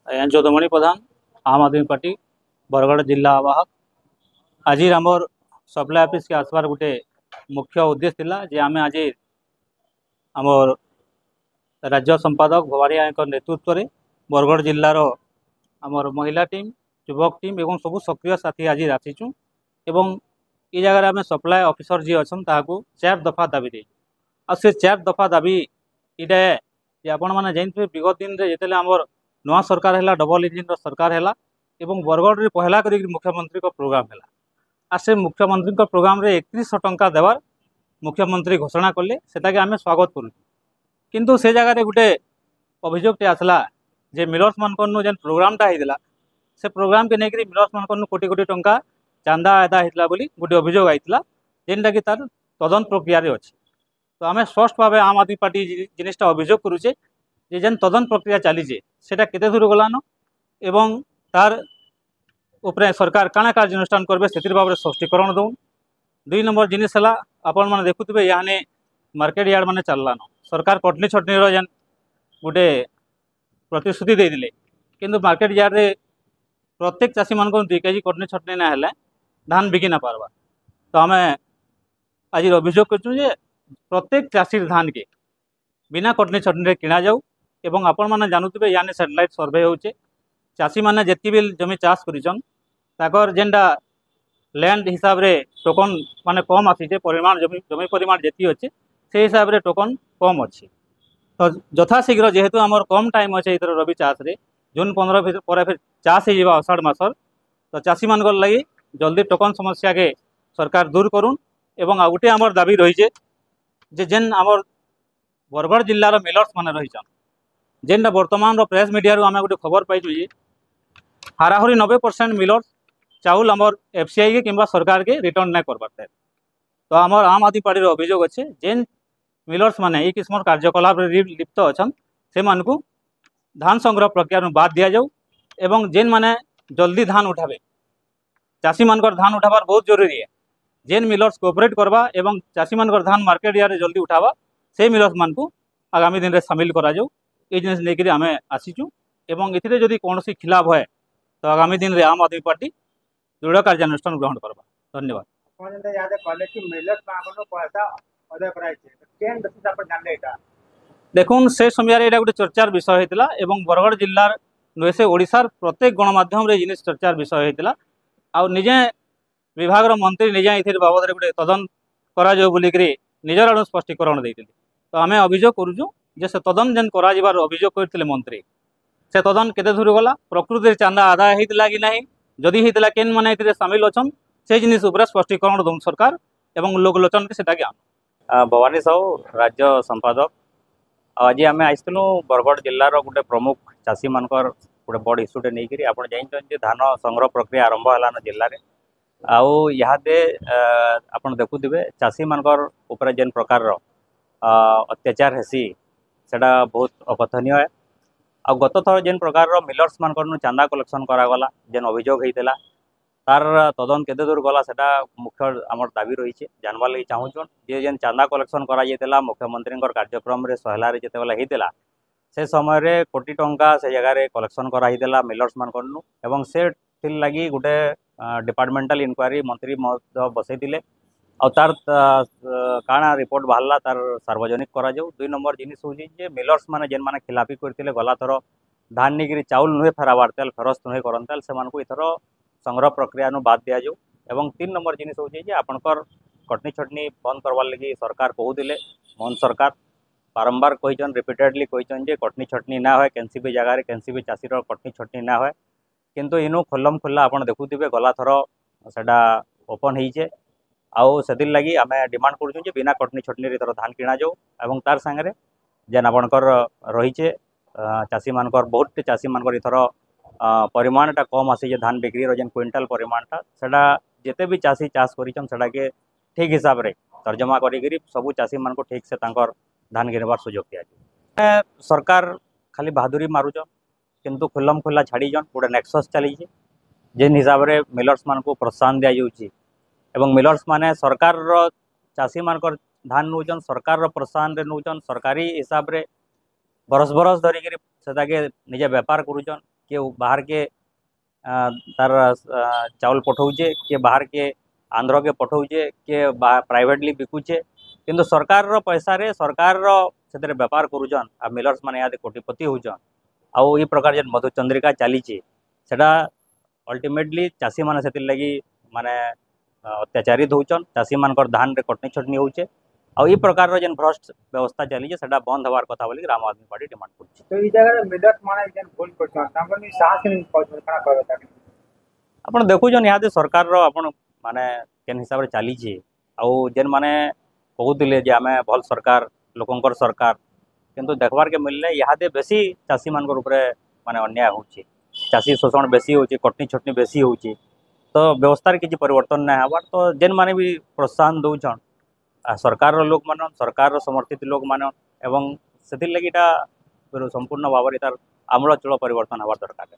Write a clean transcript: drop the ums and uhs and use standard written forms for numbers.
यशोदमणि प्रधान आम आदमी पार्टी बरगढ़ जिला आवाहक। आज आमर सप्लाई ऑफिस के आसबार गोटे मुख्य उद्देश्य थिला जे आमे आज आमर राज्य संपादक भवानी नेतृत्व में बरगढ़ जिलार आमर महिला टीम युवक टीम एवं सबू सक्रिय साथी आज आसीचु एवं ये जगह आम सप्लाई ऑफिसर जी अच्छा चार दफा दाबी दे से चार दफा दाबी इटा जे आपण मैंने जानते विगत दिन में जिते आमर नुआ सरकार है डबल इंजिन सरकार है एवं बरगढ़ में पहला कर मुख्यमंत्री प्रोग्राम है आ से मुख्यमंत्री प्रोग्राम रे 3100 टंका देवार मुख्यमंत्री घोषणा कले से आम स्वागत करूँ किंतु से जगह गोटे अभियोगटे आसला जे मिलर्स मान जेन प्रोग्रामटा होता से प्रोग्राम के लेकर मिलर्स मान कोटी कोटी टंका चांदा आदाय होता बोली गोटे अभियोग आईला जेनटा कि तार तदंत प्रक्रिया अच्छे। तो आम स्पष्ट भाव आम आदमी पार्टी जिनिसटा अभियोग करुचे जे जेन तदंत प्रक्रिया चलीजे सेटा केते दूर गलान एवं तार उपरे सरकार काଣା कार्यानुष्ठान करबे से भाव स्पष्टीकरण दौन। 2 नंबर जिनिस है आपण मैंने देखुवे यहाँ मार्केट यार्ड माने चललान सरकार कटनी छटनी जेन गोटे प्रतिश्रुति देते किंतु मार्केट यार्ड रे प्रत्येक चाषी मान 2 केजी कटनी छटनी ना हेले धान बिकी ना पारबा। तो आम आज अभियोग कर प्रत्येक चाषी धान के बिना कटनी छटनी किणा जाऊ एवं आपण मैंने जानूवे यानी सैटेलाइट सर्वे होचे चाषी मैंने जितकी भी जमी चाष करिछन ताकर जेनटा लैंड हिसाब रे टोकन माने कम आसीचे परिमाण जमी परिमाण जेती अच्छे से हिसाब रे टोकन कम अच्छे। तो यथाशीघ्र जेहेतु आमर कम टाइम अच्छे इधर रबी चाष रे जून 15 पर फिर चाष हो आषाढ़ मासर तो चाषी मान लगी जल्दी टोकन समस्या के सरकार दूर करूँ एवं आ गोटे आमर दाबी रही जे जेन आमर बरगढ़ जिलार मिलर्स माने रहीचन जेनटा वर्तमान प्रेस मीडिया आम गोटे खबर पाइलु जे हाराहारी 90% मिलर्स चाउल आमर एफसीआई के किंबा सरकार के रिटर्न नहीं कर पाते। तो आमर आम आदमी पार्टी अभियोग अच्छे जेन मिलर्स माने ये किस्म कार्यकलाप लिप्त अच्छा से मानकु धान संग्रह प्रक्रिया बाद दिया जाऊ एवं जेन माने जल्दी धान उठावे चाषी मानकर धान उठाबार बहुत जरूरी है जेन मिलर्स कोऑपरेट करवा एवं चाषी मानकर धान मार्केट यार्ड जल्दी उठावा से मिलर्स मानकु आगामी दिन में सामिल करा जाऊ ये जिनिस लेकर आम आसीचु एवं इथिरे जदि कौन खिलाफ है तो आगामी दिन में आम आदमी पार्टी दृढ़ कार्यानुष्ठान ग्रहण करवा। धन्यवाद। देखुन से समय गोटे चर्चार विषय होता एवं बरगढ़ जिलार नुहे से ओडिशार प्रत्येक गणमाध्यम रे जिनिस चर्चार विषय होता आ निजे विभाग मंत्री निजे ये बाबद गोटे तदंत करा बोलिकी निजर आड़ स्पष्टीकरण देते। तो आम अभियोग करुचु जे से तदंत जेन कर अभियोग करते मंत्री से तदंत केते दूर गला प्रकृति चांदा आदाय होता कि नहीं जदि होता केन मैंने सामिल अच्छा से जिनिस स्पष्टीकरण दौन सरकार एवं लोकलोचन के सेटा ज्ञान। भवानी साहू राज्य संपादक आज आम आसलु बरगढ़ जिलार गोटे प्रमुख चाषी मानकर गोटे बड़ इश्यूटे नहीं आप जानते धान संग्रह प्रक्रिया आरंभ है जिले में आउ इहादे आप देखुवे चाषी मानकर ऊपर जेन प्रकार अत्याचार हेसी सेटा बहुत अकथनीय है। आ गत थर जेन प्रकार मिलर्स मानकर चांदा कलेक्शन करागला जेन अभियोग होता तार तदंत केते दूर गला सेटा मुख्य आमर दाबी रही जानवा लगी चाहून जे जेन चांदा कलेक्शन करा मुख्यमंत्री कार्यक्रम रे सहलारे जेतेबेला होता से समय कोटी टंका से जगह कलेक्शन करा मिलर्स मानकर एवं से लगी गोटे डिपार्टमेंटल इनक्वारी मंत्री बसई और तार काଣା रिपोर्ट बाहरला तार सार्वजनिक करा जाऊ। 2 नंबर जिनिस हूँ जे मिलर्स माने जेन माने खिलाफी करते गला थर धान नहीं चाउल नुहे फेराबार तेल फेरस्त नुहे करन से इथर संग्रह प्रक्रिया बाद दिया जाऊ। एवं 3 नंबर जिनिस हूँ जे आपणकर कटनी छटनी बंद करवार लगी सरकार कहूले मोहन सरकार बारंबार कहीचन रिपीटेडली कहीचन जे कटनी छटनी ना होए केनसी भी जगह केनसी भी चाषीर कटनी छटनी ना होए किंतु इनु खोलम खोला आप देखुवे गला थर सेटा ओपन होइचे आउ से लगी आम डिमांड करूँ बिना कटनी छटनी थर धान किणा जाऊ एवं तार सांगे जेन आपणकर रहीचे चाषी मानकर बहुत चाषी मानकर इथर परिमाणटा कम आसी धान बिक्री जेन क्विंटाल परिमाणटा सेटा जेते भी चाषी चाष करिछन सेटा के ठीक हिसाब रे तर्जमा करी सबू चाषी मान ठीक से तांकर धान गिनबार सुजोग दिया सरकार खाली बहादुरी मारुचन किंतु खुल्लम खुल्ला छाड़ीजन गोटे नेक्सस चली जेन हिसाब रे मिलर्स मान को प्रोत्साहन दि जाऊँगी एवं मिलर्स माने सरकार चाषी मानकर धान नौचन सरकार प्रोत्साहन रे नौचन सरकारी हिसाब रे बरस बरस धरिकी से निजे बेपार करुचन किए बाहर के तार चाउल पठाऊे किए बाहर के आंध्र के पठाऊे किए प्राइवेटली बिकुचे किंतु सरकार रो पैसा रे सरकार रो से बेपार करुचन आ मिलर्स मैंने यहाँ कोटिपति होचन आउ ये प्रकार जेन मधुचंद्रिका चली सेटा अल्टीमेटली चाषी मैंने से लगी माने अत्याचारित होचन चाषी मानकर धान रे कटनी छटनी होचे आउ ये प्रकार जेन भ्रष्ट व्यवस्था चली सेटा बंद हबार कथा बोली आम आदमी पार्टी डिमांड करछि। तो ई जगह मिलर्स माने जेन भूल करछन तांकर नि साहस नि पहुंचन कना कहबे ताके आपण देखुछन यहाँ सरकार रो आपण माने केन हिसाब रे चली आउ जेन माने कहूतिले जे आमे भल सरकार लोकंकर सरकार किंतु देखबार के मिलले यहाँ बेसी चाषी मानकर ऊपर माने अन्याय होची चाषी शोषण बेसी होची कटनी छटनी बेसी होची तो व्यवस्था किसी परिवर्तन ना हबार तो जेन माने भी प्रोत्साहन दौन सरकार लोक मान सरकार समर्थित लोक मान एवं से लगी संपूर्ण भाव में तार आमूलचूल परिवर्तन हबार दरकार।